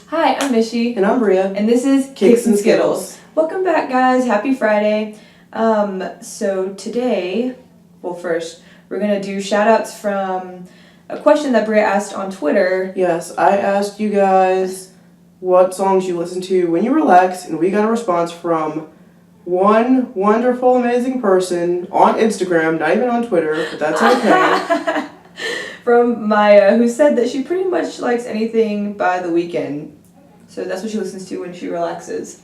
Hi, I'm Mishi. And I'm Bria. And this is Kicks and Skittles. Welcome back, guys. Happy Friday. So today, first, we're going to do shout-outs from a question that Bria asked on Twitter. Yes, I asked you guys what songs you listen to when you relax, and we got a response from one wonderful, amazing person on Instagram, not even on Twitter, but that's okay. From Maya, who said that she pretty much likes anything by The Weeknd. So that's what she listens to when she relaxes.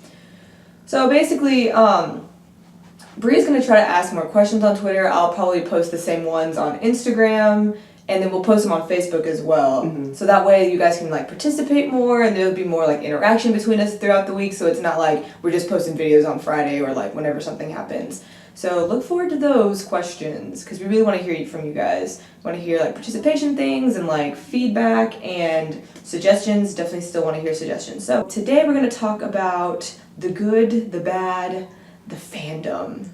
So basically, Bria's going to try to ask more questions on Twitter. I'll probably post the same ones on Instagram, and then we'll post them on Facebook as well. Mm-hmm. So that way you guys can participate more, and there'll be more interaction between us throughout the week, so it's not like we're just posting videos on Friday or whenever something happens. So look forward to those questions, because we really want to hear from you guys. We want to hear participation things and feedback and suggestions. Definitely still want to hear suggestions. So today we're going to talk about the good, the bad, the fandom.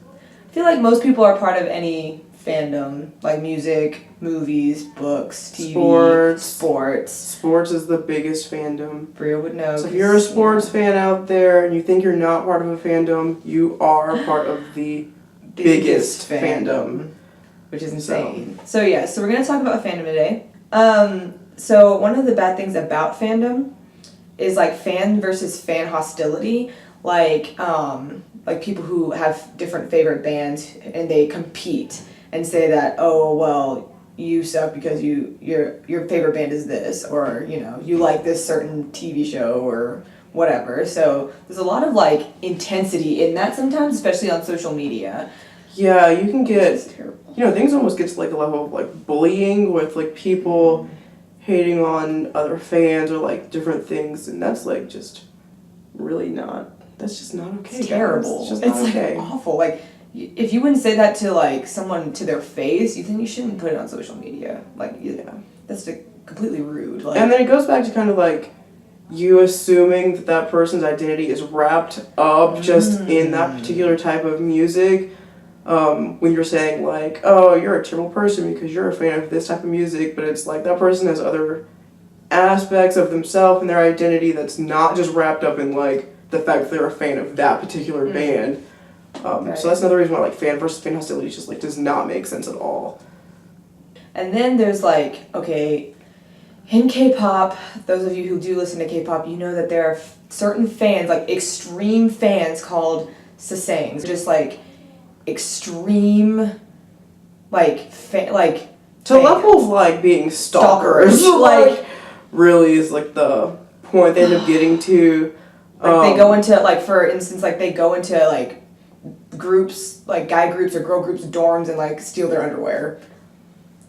I feel like most people are part of any fandom, like music, movies, books, TV, sports. Sports is the biggest fandom. Bria would know. So if you're a sports fan out there and you think you're not part of a fandom, you are part of the biggest fandom. Which is insane. So we're going to talk about fandom today. So one of the bad things about fandom is fan versus fan hostility. People who have different favorite bands and they compete and say that, oh, well, you suck because your favorite band is this, or, you like this certain TV show or whatever. So there's a lot of intensity in that sometimes, especially on social media. Yeah, you can get, things almost get to a level of bullying with people hating on other fans or different things, and that's just really not. That's just not okay. It's terrible. It's just not okay. Awful. If you wouldn't say that to someone to their face, you think you shouldn't put it on social media. That's completely rude. And then it goes back to kind of you assuming that person's identity is wrapped up just in that particular type of music. When you're saying oh, you're a terrible person because you're a fan of this type of music, but it's that person has other aspects of themselves and their identity that's not just wrapped up in the fact that they're a fan of that particular band. So that's another reason why fan versus fan hostility just does not make sense at all. And then there's in K-pop, those of you who do listen to K-pop, you know that there are certain fans, extreme fans called sasaengs, just extreme to level of being stalkers. Really is the point they end up getting to. They go into for instance they go into groups guy groups or girl groups dorms and steal their underwear.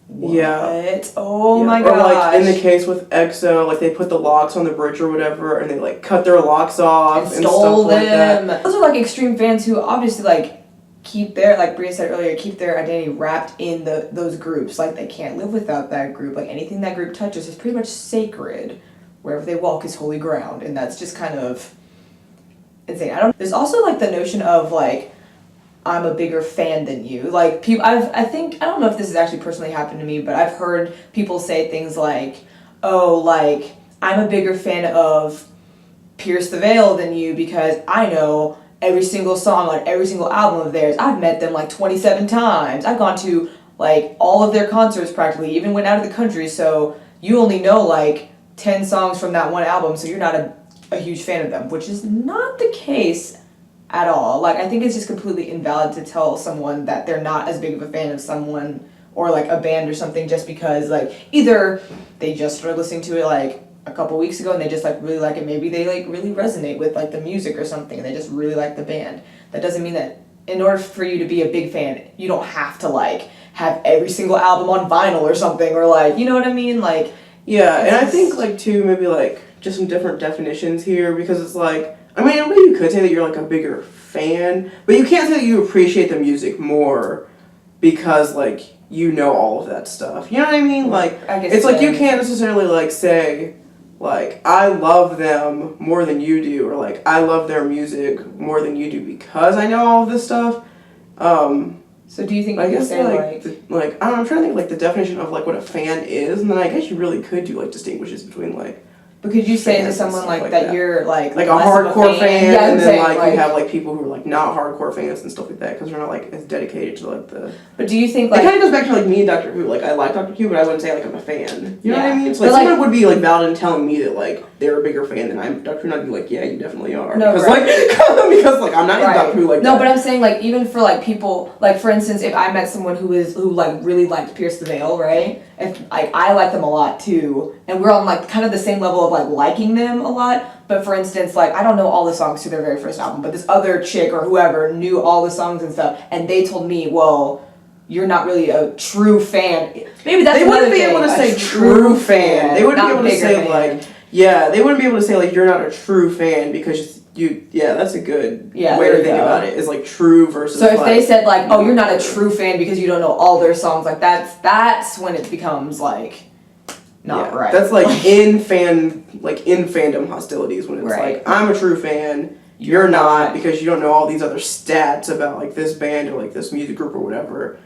What? Yeah. Oh my gosh. Or in the case with EXO, they put the locks on the bridge or whatever, and they cut their locks off and stole stuff them. That. Those are extreme fans who obviously keep their Bria said earlier, keep their identity wrapped in those groups. They can't live without that group. Anything that group touches is pretty much sacred. Wherever they walk is holy ground, and that's just kind of insane. There's also the notion of I'm a bigger fan than you. People, I don't know if this has actually personally happened to me, but I've heard people say things oh, I'm a bigger fan of Pierce the Veil than you because I know every single song on every single album of theirs. I've met them 27 times. I've gone to all of their concerts practically, even went out of the country, so you only know 10 songs from that one album, so you're not a huge fan of them, which is not the case at all. I think it's just completely invalid to tell someone that they're not as big of a fan of someone or a band or something just because either they just started listening to it a couple weeks ago and they just really like it. Maybe they really resonate with the music or something and they just really like the band. That doesn't mean that in order for you to be a big fan, you don't have to have every single album on vinyl or something or you know what I mean? Yeah, and I think too maybe just some different definitions here because it's maybe you could say that you're a bigger fan, but you can't say that you appreciate the music more because you know all of that stuff. You know what I mean? I guess it's you can't necessarily say I love them more than you do or I love their music more than you do because I know all of this stuff. So do you think I guess I'm trying to think the definition of what a fan is, and then I guess you really could do distinguishes between But could you say to fans and someone stuff like that you're like a less of hardcore fan, Yeah, and then saying, like you have like people who are like not hardcore fans and stuff like that because they're not like as dedicated to like the. But do you think It kind of goes back to like me and Doctor Who. Like I like Doctor Who, but I wouldn't say like I'm a fan. You know what I mean? So like someone would be like valid in telling me that like they're a bigger fan than I'm Doctor Who, and I'd be like, yeah, you definitely are. No, because right. because like I'm not in Doctor Who like no, that. but I'm saying like even for like people like for instance, if I met someone who like really liked Pierce the Veil, right? If like I like them a lot too, and we're on like kind of the same level of like liking them a lot. But for instance, like I don't know all the songs to their very first album, but this other chick or whoever knew all the songs and stuff, and they told me, well, you're not really a true fan. Maybe that's they wouldn't be able to say true fan. They wouldn't be able to say like they wouldn't be able to say like you're not a true fan because you that's a good way to think about it is like true versus. So if they said like, oh, you're not a true fan because you don't know all their songs, like that's when it becomes like not right. That's like in fandom hostilities when it's like I'm a true fan, you're not because you don't know all these other stats about like this band or like this music group or whatever.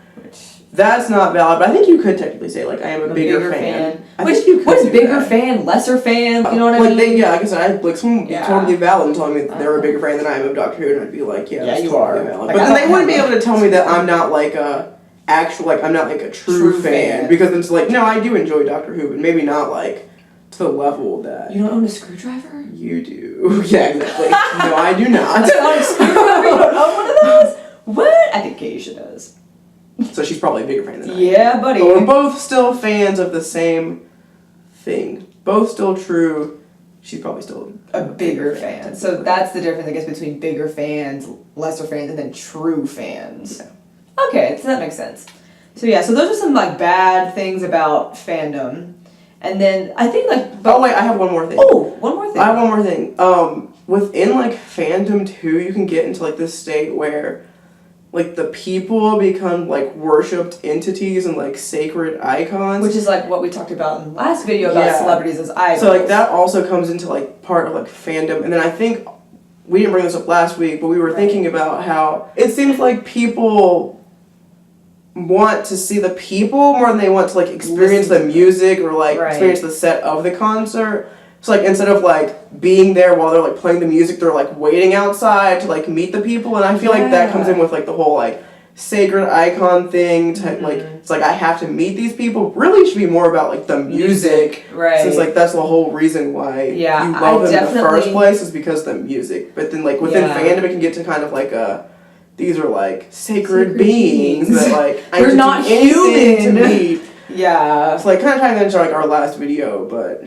That's not valid, but I think you could technically say like I am a bigger fan. What is bigger fan, lesser fan? You know what I mean? Like I said, like someone would be totally valid and telling me that they're a bigger fan than I am of Doctor Who, and I'd be like, that's you totally are valid. Like, but then they wouldn't be able to tell me that I'm not like a actual I'm not like a true fan because it's like no, I do enjoy Doctor Who, but maybe not like to the level that you don't own a screwdriver. You do, yeah, exactly. No, I do not. You don't own one of those? What? I think Keisha does. So she's probably a bigger fan than I am. Yeah, buddy. But we're both still fans of the same thing. Both still true. She's probably still a bigger fan. So that's the difference, I guess, between bigger fans, lesser fans, and then true fans. Yeah. Okay, so that makes sense. So yeah, so those are some like bad things about fandom. And then I think like oh wait, I have one more thing. Oh, one more thing. I have one more thing. Within like fandom too, you can get into like this state where like the people become like worshipped entities and like sacred icons. Which is like what we talked about in the last video about celebrities as idols. So like that also comes into like part of like fandom. And then I think we didn't bring this up last week, but we were thinking about how it seems like people want to see the people more than they want to like experience the music or like experience the set of the concert. So like instead of like being there while they're like playing the music, they're like waiting outside to like meet the people, and I feel like that comes in with like the whole like sacred icon thing to like it's like I have to meet these people. Really it should be more about like the music. Right. Since like that's the whole reason why you love them in the first place is because of the music. But then like within fandom it can get to kind of like these are like sacred beings that like they're not human to meet. Yeah. It's like kind of tying into like our last video, but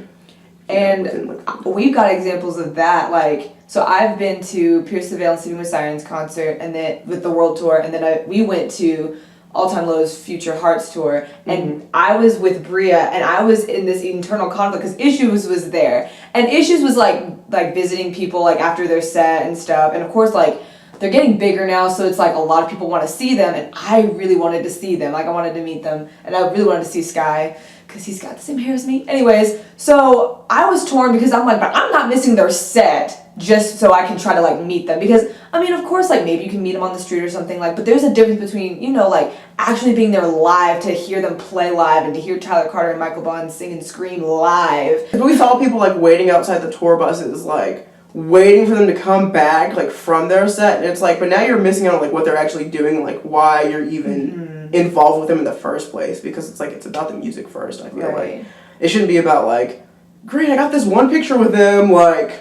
and we've got examples of that. Like, so I've been to Pierce the Veil and Sleeping with Sirens concert, and then with the world tour, and then we went to All Time Low's Future Hearts tour, and I was with Bria, and I was in this internal conflict because Issues was there, and Issues was like visiting people like after their set and stuff, and of course like they're getting bigger now, so it's like a lot of people want to see them, and I really wanted to see them. Like I wanted to meet them, and I really wanted to see Sky because he's got the same hair as me. Anyways, so I was torn because I'm like, but I'm not missing their set just so I can try to like meet them, because I mean, of course, like maybe you can meet them on the street or something, like, but there's a difference between, you know, like actually being there live to hear them play live and to hear Tyler Carter and Michael Bond sing and scream live. But we saw people like waiting outside the tour buses, like waiting for them to come back like from their set, and it's like, but now you're missing out on like what they're actually doing, like why you're even involved with them in the first place, because it's like it's about the music first. I feel like it shouldn't be about like, great, I got this one picture with them, like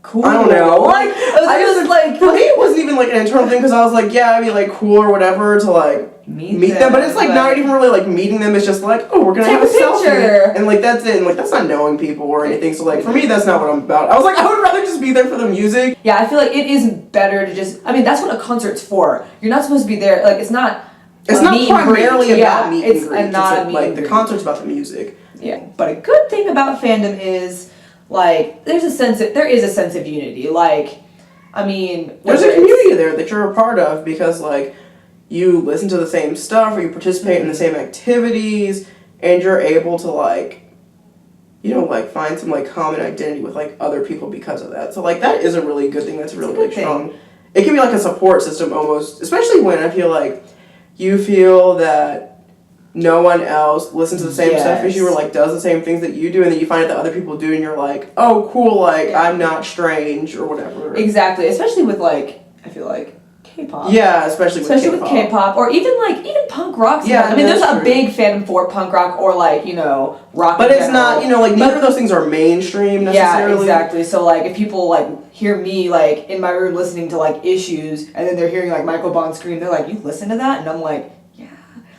cool. I don't know, like I just like for me it wasn't even like an internal thing because I was like, yeah, it'd be like cool or whatever to like meet them, but it's like not even really like meeting them. It's just like, oh, we're gonna have a selfie, and like that's it, and like that's not knowing people or anything. So like for me, that's not what I'm about. I was like, I would rather just be there for the music. Yeah, I feel like it is better to just. I mean, that's what a concert's for. You're not supposed to be there. Like it's not. It's not primarily about meet and greet. It's not like the concert's about the music. Yeah, but a good thing about fandom is like there is a sense of unity. Like, I mean, there's a community there that you're a part of because like you listen to the same stuff or you participate in the same activities, and you're able to like, you know, like find some like common identity with like other people because of that. So like that is a really good thing. That's really strong. It can be like a support system almost, especially when I feel like you feel that no one else listens to the same stuff as you, or Yes. like does the same things that you do, and then you find out that other people do, and you're like, oh, cool, like I'm not strange or whatever. Exactly, especially with like, I feel like K-pop. Yeah, especially with K-pop, or even punk rock. Yeah, I mean, there's that's a big fandom for punk rock or like rock. But in it's general. not, like neither of those things are mainstream necessarily. Yeah, exactly. So like, if people like hear me like in my room listening to like Issues, and then they're hearing like Michael Bond scream, they're like, "You listen to that?" And I'm like, "Yeah."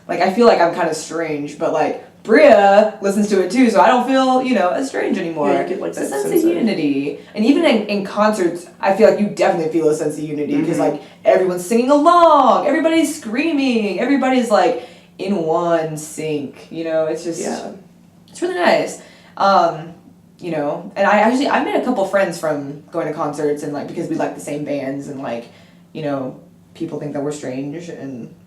Like I feel like I'm kind of strange, but like Bria listens to it too, so I don't feel as strange anymore. Yeah, you get like it's that a sense sense of unity, and even in concerts, I feel like you definitely feel a sense of unity because like everyone's singing along, everybody's screaming, everybody's like in one sync. It's just it's really nice. And I made a couple friends from going to concerts and like because we like the same bands and like people think that we're strange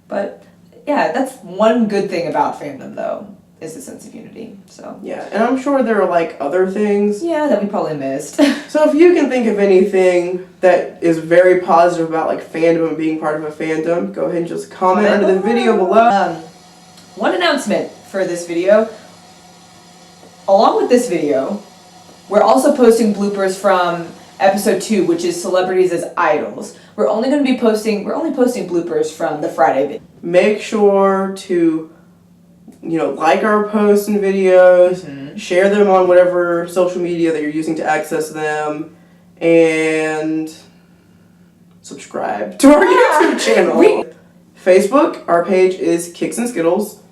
but yeah, that's one good thing about fandom though is the sense of unity. So yeah, and I'm sure there are like other things that we probably missed. So if you can think of anything that is very positive about like fandom and being part of a fandom, go ahead and just comment under the video below. One announcement for this video. Along with this video, we're also posting bloopers from episode 2, which is Celebrities as Idols. We're only posting bloopers from the Friday video. Make sure to like our posts and videos, share them on whatever social media that you're using to access them, and subscribe to our YouTube channel. Facebook, our page is Kicks and Skittles.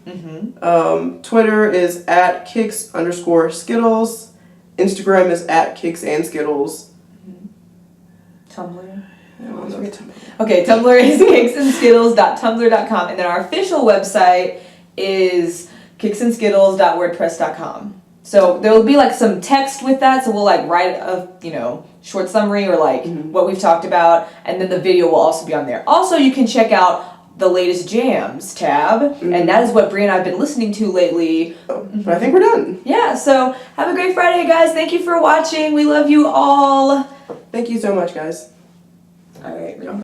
Twitter is @Kicks_Skittles. Instagram is @Kicks and Skittles. Tumblr? Okay, Tumblr is kicksandskittles.tumblr.com, and then our official website is kicksandskittles.wordpress.com. So there will be like some text with that, so we'll like write a short summary or like what we've talked about, and then the video will also be on there. Also, you can check out the latest jams tab, and that is what Bria and I have been listening to lately. But I think we're done. Yeah, so have a great Friday, guys. Thank you for watching. We love you all. Thank you so much, guys. All right.